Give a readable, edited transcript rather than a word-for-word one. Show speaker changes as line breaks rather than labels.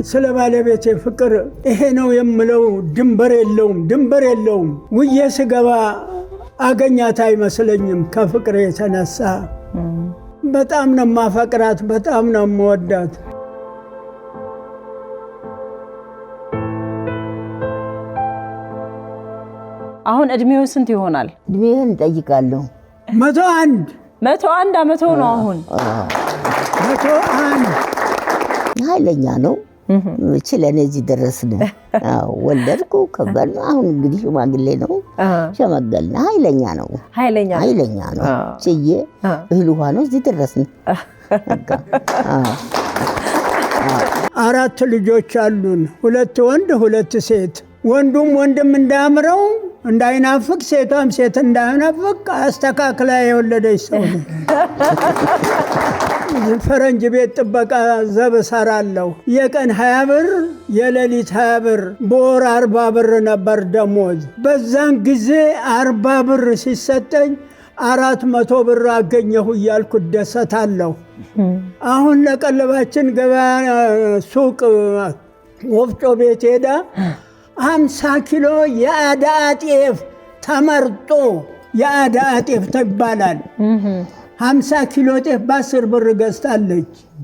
ስለ ባለቤቴ ፍቅር ይሄ ነው የምለው ድንበር የለውም። ውዬ ስገባ አገኛት አይመስለኝም ከፍቅር የተነሳ። በጣም ነው ማፈቅራት፣ በጣም ነው የምወዳት።
አሁን እድሜው ስንት ይሆናል?
እድሜን ጠይቃለሁ።
101 ዓመት ነው አሁን።
101
ኃይለኛ ነው። ለኔ እዚህ ደረስን። ወለድኩ ከበል። አሁን እንግዲህ ሽማግሌ ነው፣ ሸመገልና። ኃይለኛ ነው። ችዬ እህል ውሃ ነው እዚህ ደረስን።
4 ልጆች አሉን፣ 2 ወንድ 2 ሴት። ወንዱም ወንድም እንዳያምረው እንዳይናፍቅ፣ ሴቷም ሴት እንዳይናፍቅ አስተካክላ የወለደች ሰው ነው። ፈረንጅ ቤት ጥበቃ ዘብ ሰራለሁ። የቀን 20 ብር የሌሊት 20 ብር፣ በወር 40 ብር ነበር ደሞዝ። በዛን ጊዜ 40 ብር ሲሰጠኝ 400 ብር አገኘሁ እያልኩ ደሰታለሁ። አሁን ለቀለባችን ገበያ ሱቅ ወፍጮ ቤት ሄዳ 50 ኪሎ የአዳ ጤፍ ተመርጦ የአዳ ጤፍ ይባላል 50 ኪሎ ጤፍ በ10 ብር ገዝታለች።